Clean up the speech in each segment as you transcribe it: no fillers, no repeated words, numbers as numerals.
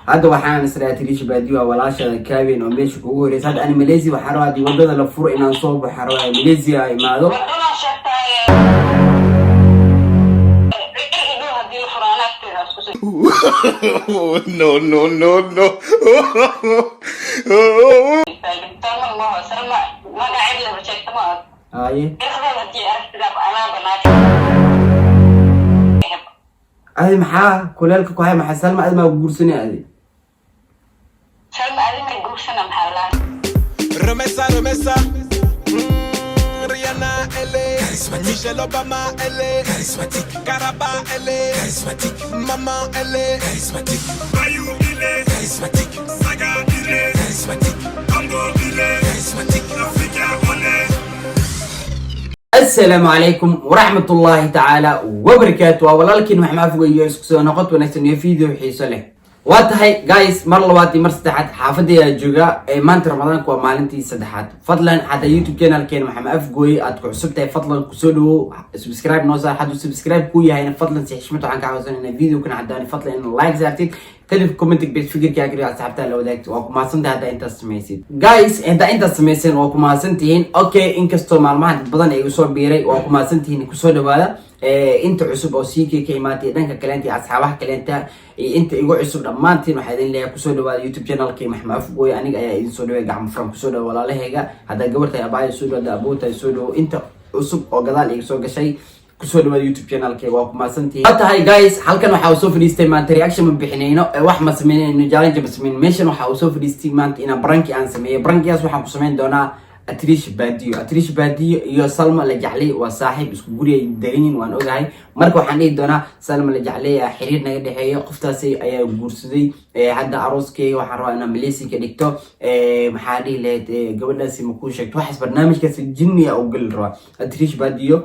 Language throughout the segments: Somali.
هذا وحنا استراتيجي باديو ولا شيء كابين ومش كوريس هذا أنا ماليزي وحروا دي ودنا لفرو إن نصوب وحروا ماليزيا ما له no, no, no, no. هذه محا كلالك كوهاي محا سلمى هذه ما بقولسني هذه سلمى هذه ما بقولسنا محلان Remesa Rihanna LA Michelle Obama LA Caraba LA Mama LA Bayu LA Saga LA Congo LA Africa LA. السلام عليكم ورحمة الله تعالى وبركاته ولكن محمد فوقي يسكسو نقط ونحن فيديو حيسو له واتهاي جايز مر لواتي مر سدحات حافظي جوجا مانت رمضان كوا مالنتي سدحات فضلا حتى يوتيوب شانل كان محمد فوقي ادكو عصبتي فضلا كسولو سبسكرايب نوصل حد سبسكرايب كويا هنا فضلا سيحشمتو عنك عاوزين ان الفيديو كان عداني فضلا ان لايك زارتيك كتب في كومنتك بيت فكر كي اقري اصحابتها لو دايت وكما سنت هذا انت سميسين جايز انت سميسين وكما سنتين اوكي انكستو معلومات بدن ايغو سو بيري وكما سنتين كسو دواده انت عصب او سيكي كيماتي دنكا كلانتي اصحابها كلانتا انت ايغو عصب dhamaantiin waxa idin leeyahay kusoo dhawaada YouTube channel-kii Maxamed Afgoy aniga ayaa idin soo dhawaay gacmo furan kusoo dhawaada walaalahayga hada gabartay abaayo soo dhawaada abootay soo dhaw inta cusub oo gadaal iga soo gashay kusoo dhawaada YouTube channel-kii waa ku maasantii tahay guys halkan waxa soo fadhiistay maanta reaction ma bixinayno wax ma sameynayno challenge ma sameyn meeshan waxa soo fadhiistay maanta ina prank aan sameeyo prankiyaas waxaan ku sameyn doonaa أتريش باديو iyo Salma la jaclay waa saaxiib isku guriga darin waan ogahay marka waxaan dhigi doonaa Salma la jaclay xiriir naga dhaxeeyo qoftaas ayaa guursaday hadda arooskeyga waxaan rabaa inaan Malaysia ka dhigto maxaa dhihi lahayd gabadhaasi ma ku sheegto wax barnaamijkaas jinni oo gal raba Atirish Badiyo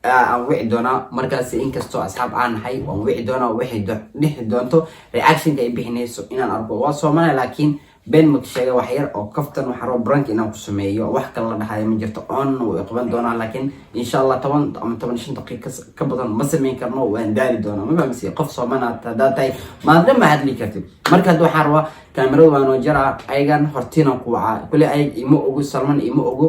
aan wici doonaa markaas inkastoo asxaab aan nahay waan wici doonaa wixii dhixi doonto reaction ka ay bixinayso inaan arko waa Soomaali laakiin بين مكشجة وحير أو كفتن وحرو برانك إنه كسمية وحكى الله ده من جرت عن ويقبل دونا لكن إن شاء الله طبعا شن دقيقة كبدن مسمين كرنو ونداري دونا ما بمسي قفصة منا تداتي ما أدري ما حد لي كتب مركز دو حروة كاميرا وانو جرا أيجان هرتينا قوعة كل أي إمو أجو سلمان إمو أجو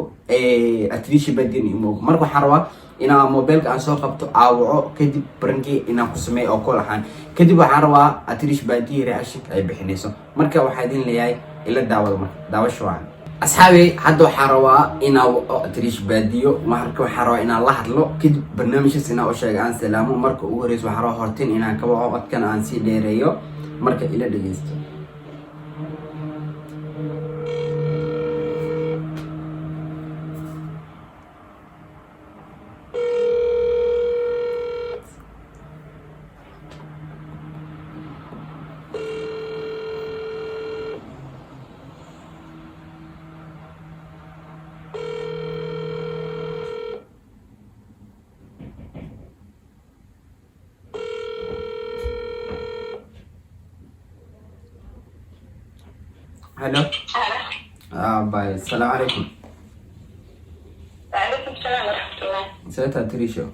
أتريش بدين إمو أجو مركز حروة إنا موبايلك عن سوق قبته أو كدي برنكي إنا كسمية أو كل حان كدي بحروة أتريش بدي رأشك أي بحنيسو مركز واحدين لياي إلا دعوة شوان أصحابي حدو حروا إنا أتريش باديو مركو حروا إنا الله حدلو كد برنامج سنا أشياء عن سلامه مركو أوريس وحروا هرتين إنا كوا وقت كان عن سي ديريو مركو إلا دقيستو هلو باي السلام عليكم وعليكم السلام ورحمة الله سيتها تريشو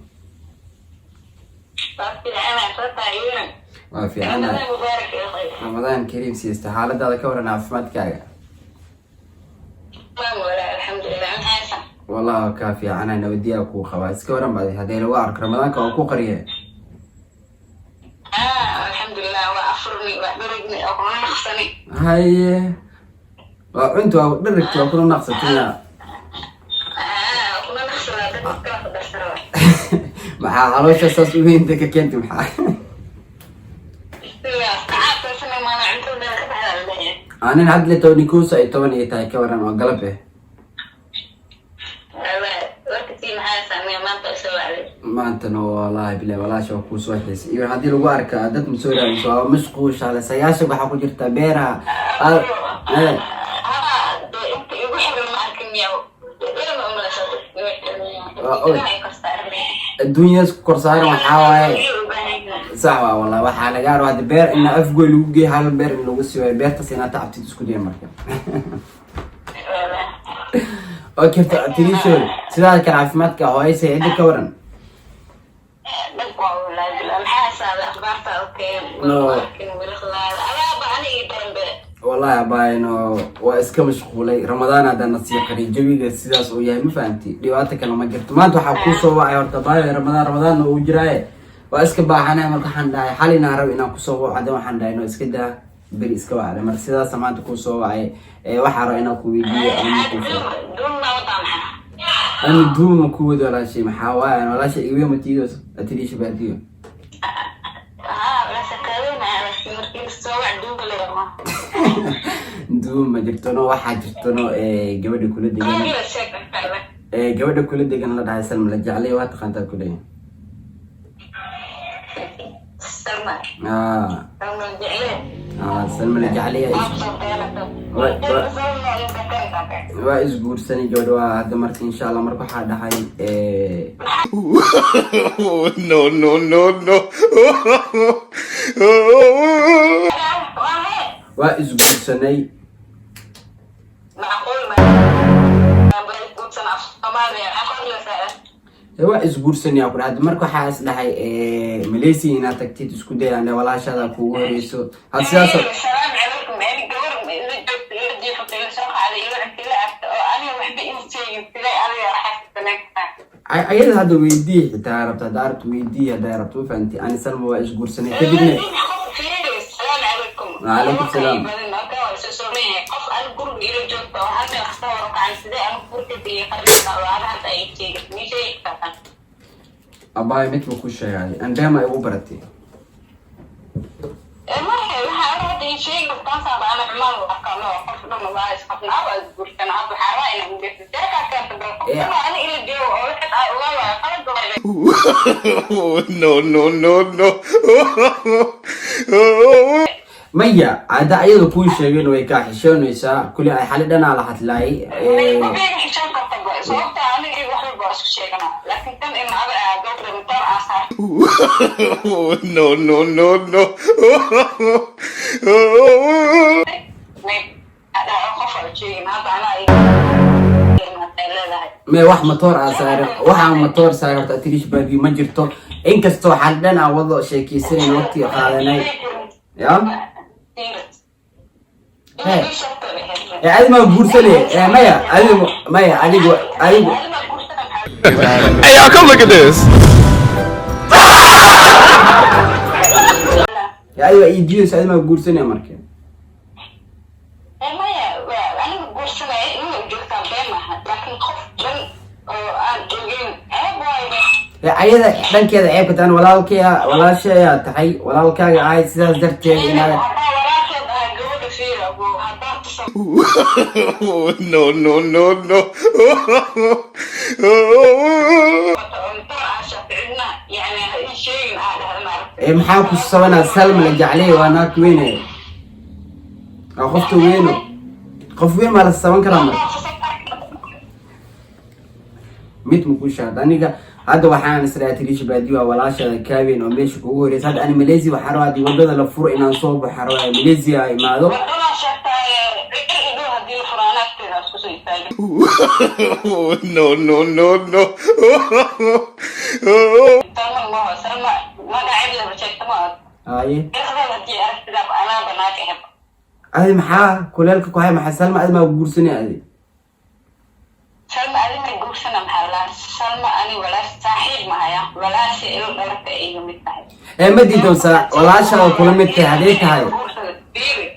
في العام عصرت عيونا وفي عنا رمضان مبارك يا خير رمضان كريم سيستا حالة هذا كورنا عفمات كاغا ما ولا الحمد لله أنا حاسة والله كافي أنا نودي أكو خواص كورنا بعد هذا لو أعرف رمضان كأكو قرية الحمد لله وأفرني وأحضرني أو نقصني هاي وأنتوا دركتوا كنا نقصتنا كنا نقصنا تذكر في الدراسة مع عروش أساس وين دك كنت محا أنا نعد لي توني كوسا يتوني يتاي كورنا وقلبه ما أنت نو والله بالله ولا شو كوس وحش إيه هذه الوارك عدت مسؤولة مسؤول مشقوش على سياسة بحكو جرت بيرها الدنيا كورسار وحاوي صح والله وحنا قالوا هذا بير إن أفقول وجي هذا بير إنه وسوي بير تسينا تعبت تسكتين مركب أوكي تري شو سلا كان عفمات كهواي سيد كورن الحاسة الأخبار أوكي لكن بالخلال أنا بعني درن والله باينو واسكا مشغولي رمضان هذا نصيحة جويga sidaas oo yahay ma fahanti dhibaato kale ma jirto maanta waxa ku soo wacay horta baay Ramadan oo jiray waa iska baahanay marka waxaan dhahay xalina rab inaan ku soo wacdo waxaan dhahay inuu iska daa bari iska wacdo marka sidaas maanta ku soo wacay waxa rabo inaan ku weydiiyo أنا دوم كود ولا شيء محاوان ولا شيء يوم تيجي أتريش بعديه. بس كلامنا بس مركي السوق دوم ولا ما. دوم ما جبتونه واحد جبتونه جود كل دقيقة. جود كل دقيقة لا ده سلم لجعلي وقت خانت كله. سلم. سلم لجعلي. وإيش قول سني جودوا هذا مرة إن شاء الله مرة بحد هاي. No. وإيش قول سني. وإيش قول سني أقول هذا مرة حاس ده هاي مليسي هنا تكتيت سكودي يعني ولا شيء هذا كوه ريسو. هالسياسة. أيضا هذا ويدي تعرف تدارت ويدي هذا فأنتي أنا سلمى وإيش قول سنة تبيني. السلام عليكم. وعليكم السلام. أباي مت بكوش يعني أنا دائما أبو برتي. No. ميا عدا أيضا كل شيء إنه يكاح شلون يسا كل حال دنا على حتلاقي. No. ما واحد مطور أسعر واحد مطور سعر تأتيش باقي ما جرته إنك استو حدنا وضع شيء كيسين وقتي قادناي يا هذا ما بورسلي مايا عليك Hey, y'all, come look at this. يا أيوة يجيوس هذا ما بورسلي يا مركب أيضا دان كذا عيب كتان ولا شيء تحي ولا كذا عايز ساس درتي إنه No. محاكو الصوانا سلم لجعليه وانا كوينه أخفت وينه خف وين مال الصوان كلامه ميت مكوش هذا وحنا نسرع تريش باديو ولا شيء كابين ومش كوريس هذا أنا ماليزي وحروة دي وده لفرق إن نصوب وحروة ماليزيا ما ذو No. أيه هذه محا كلالك كوهاي محا سلمى هذا ما بقول هذه سلمى أنا بقول سنة محلا سلمى أنا ولا صاحب معايا ولا شيء ولا كأي متحد. ما دي توسع ولا شيء كل متحد هذيك هاي.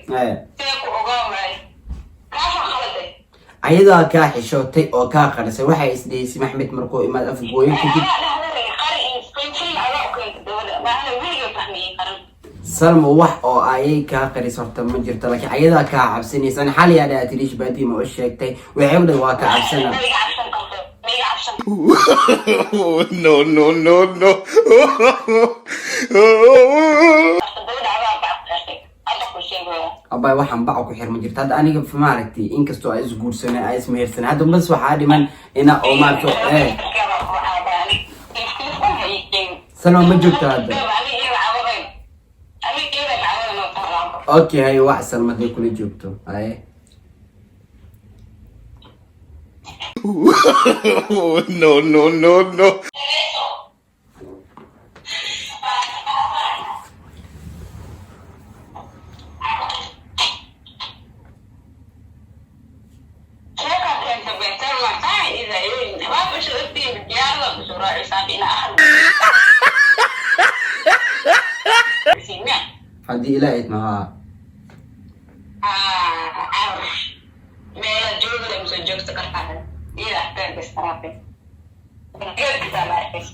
إيه. أيضا كاحشوتي أو كاخرس وحي إسديسي محمد مرقو إماد أفقوي كتير. سلمى وح أو أي كاخرس صرت مجرت لك أيضا كعبسني سنة حالي على أتريش بدي ما أشيكتي وعبد الواقع عبسنا. No. أباي waxaan baco ku xirma jirta hadda aniga ma aragtay inkastoo ay isguursanay ay ismehersanay hadda bas waxa dhiman ina oo maarto sano ma joogto hadda okay hay wax salma day kula joogto ay No. راعي سابينا أحد سينا haddii ilaahay idmahaa عارف ما جوز لمسو جوز تكرهها إيه أحتاج بسترافي جوز كذا ما أعرف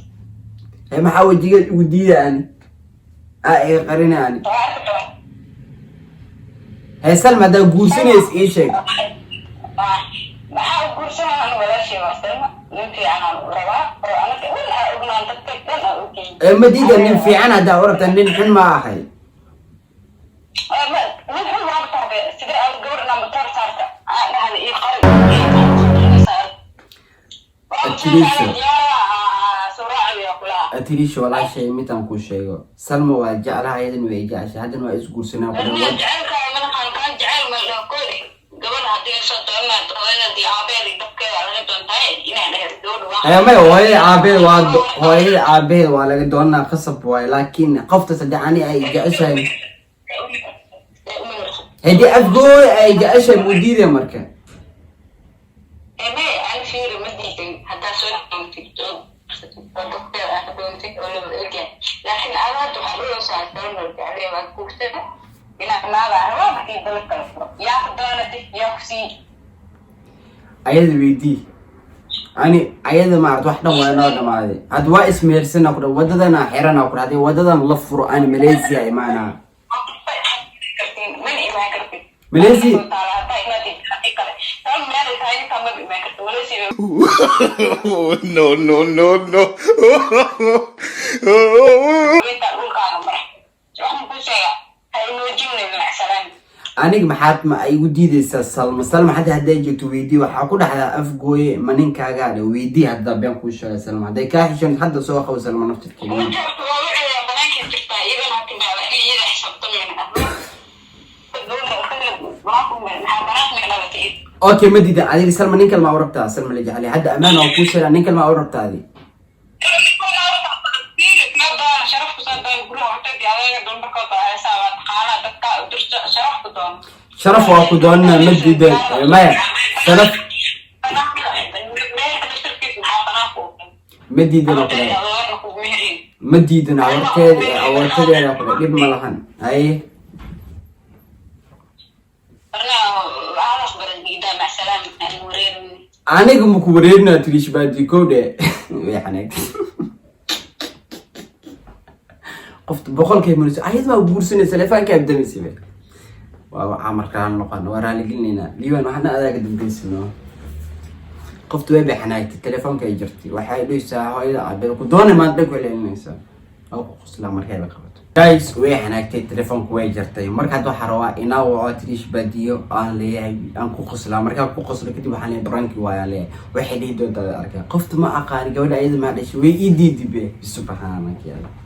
maxaa wejigeed ugu diida ani iga qarina ani Salma haddaa guursanaysa ii sheeg maxaa guursan aan walaashii Salma ninkii aan rabaa oo anaga wala ognaan dadka dhan oo okay ma diida nin fiican haddaa u rabtaa nin xun ma ahay wuxuu rabtaa sida aan gabadhna motor saarta aan dhahay ii qari Atirisho walaashay midaan kuu sheego Salma waa jeclaha iyadan way jeceshay haddana waa isguursanaa ku dhawaad maya hooyada aabaheed waa laga doonaa qasab waaye laakiin qoftas haddii ani ay jeceshahay haddii afgooy ay jeceshahay muu diidaya marka لكن أنا تحرر ساعتين ورجعلي وأكوسه إن ما بعرف في بلد كلفه يا خدانتي يا كسي ayada weydii ani ayada ma arto wax dhan waa inoo dhamaaday had waa ismeersana ku wadadana xirana ku hadii wadadan la furo aan Malaysia imaana Malaysia no. aniga maxaad ma igu diidaysaa Salma hadda hadday joogto weydii waxa ku dhaxdaa afgooye ma ninkaaga ah weydii hadda been ku sheegay Salma hadday ka xishan hadda soo qaw Salma naftirkeeda okay ma diida adiga Salma nin kalma u rabtaa Salma la jeclay hadda amaan oo ku sheegay nin kalma u rabtaa adiga sharaf waa ku doonana ma diidan maya sharaf ma diidan oo kale ma diidan awarteeda kale dib ma lahan hay aniga ma ku wareerina tirish baadi koode way xanaagtay qofta boqolkay mulis ayad ma guursanaysa telefoonka abdamisay waa amarkaan noqon waraali gelinayna liiban waxna adaaga dambeysino qoftu way baxnaaytay telefoonka ay jirtay waxay dhaysaa hooyada aabbe ku doonay ma dhag waleelinaysa oo qosla markay la qabato guys way xanaagtay telefoonku way jirtay marka waxa rabaa inaa waa tirish badiyo aan leeyahay aan ku qosla marka ku qoslo kadib waxaan leeyahay branki waa leeyahay waxay dhigi doontaa arkay qoftu ma aqaan gabadha ayada ma dhashay way ii diidibe subhanallahi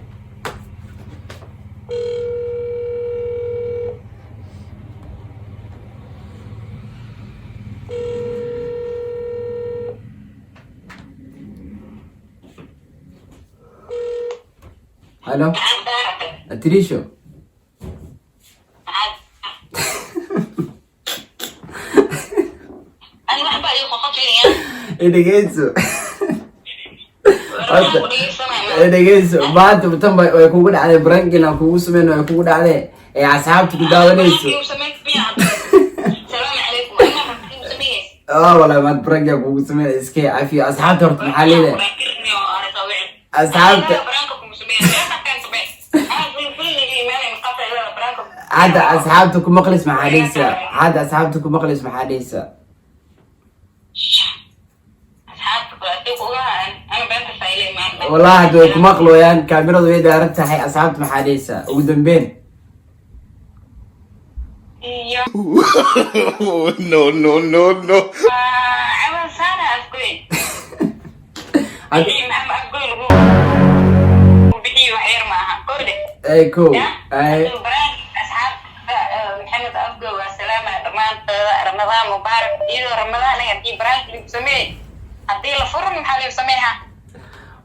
Hello Atirisho أنا ما أحب dhegeyso dhegeyso maanta tan way kugu dhacday brankin aan kugu sameeyno way kugu dhacday ee asxaabtu ku daawanayso والله ما تبرقع وسمع اسكي عافية أصحابته رحت محلية أصحابته هذا أصحابتكم مقلس مع حديثة هذا أصحابتكم مقلس مع حديثة والله هذول مقلو يعني كاميرا ذي دارتها هي أصحابت مع حديثة وذنبين no. عمل سنة أسكوي محمد أسكوي وبيجي وحير معها كله أي كو أي أصحاب محمد أسكوي والسلامة رمضان مبارك إذا رمضان هي برانك اللي بسميه هدي الفرن محل يسميها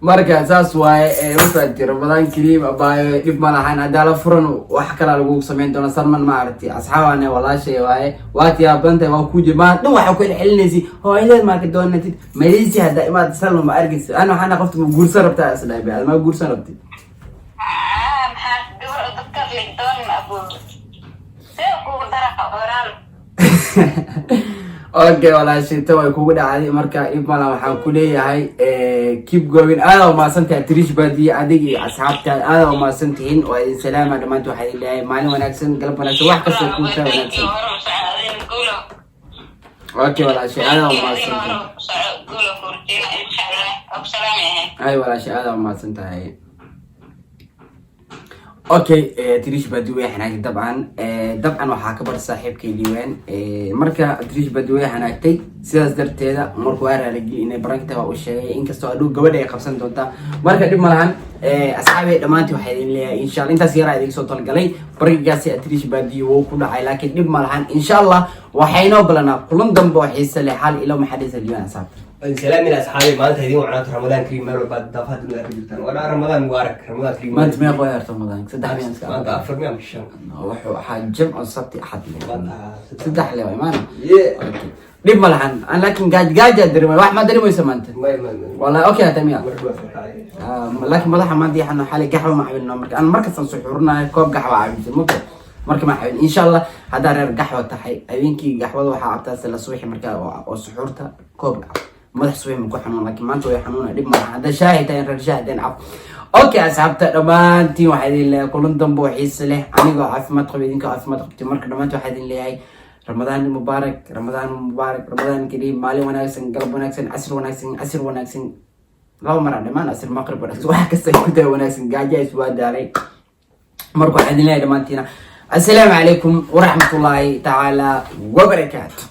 marka saas waaye wafaati Ramadan kariim abaayo dib ma lahan hadaa la furan wax kala lagu sameyn doona Salman ma aragti asxaabana walaashay waaye waati yaabanta waa ku jimaa dhan waxa ku xilnaysi hooyadeed ma ka doonatid meelisi hada imaad Salman ma argis ana waxana qofta ma guursan rabtaa islaabi ma guursan rabti maxaa gabar dadka lidoon abu see ku dara oral okay walaashay way kugu dhacday marka ibmala waxaan ku leeyahay keep going aad ma santaa Trish Badi adigi asxaabta aad ma santiin oo idin salaama dhamaantu waxay leeyahay maalin wanaagsan galab wanaagsan wax kasta ku wanaagsan okay walaashay aad ma santaa ay walaashay aad ma santaa okay Trish Badi way xanaagtay dabcan waxa ka bar saaxiibkay diiwaan marka Trish Badi way xanaagtay sidaas darteeda markuu araaligi inay barankta waa u sheegay inkastoo aduu gabadha ay qabsan doonta marka dib malahan asxaabay dhamaantii waxay idin leeyahay insha Allah intaas yara idin soo talgalay barigaasi Trish Badi wuu ku dhacay laakiin dib malahan insha Allah waxayna balana kulan dambe oo xiiso leh hal ilo maxadis diiwaan asxaabta السلام من أصحابي ما أنت هذي وعنات رمضان كريم مرة بعد دفعت من الرجال وأنا رمضان مبارك رمضان كريم ما أنت ما غير رمضان صدق لي أنت ما أنت أفر مية مش شان حاج جمع السبت أحد صدق لي ما يه ليه ملحن أنا لكن قاعد أدري واحد ما أدري ما يسمى أنت ما والله أوكي يا تميم مرة لكن ملحن ما دي إحنا حالي قهوة مع حبيبنا أنا مركز سحورنا كوب قهوة عبيد ممكن marka ma xawin insha Allah hada reer gaxwa tahay habeenkii gaxwada waxa abtaas la suuxi marka oo suxuurta koob madax suuxi ma ku xanuun laakiin maanta way xanuuna dib ma hada shaahidan reer shaahidan af okay asxaabta dhamaantiin waxa idin leeyahay kulan dambe oo xiiso leh anigoo caafimaad qabo idinka caafimaad qabti marka dhamaantiin waxa idin leeyahay Ramadan mubaarak Ramadan kariim maalin wanaagsan galab wanaagsan asr wanaagsan laba mar dhamaan asr maqrib wanaagsan wax kasta ku daa wanaagsan gaaja iswaa daalay marka waxa idin leeyahay dhamaantiin السلام عليكم ورحمة الله تعالى وبركاته.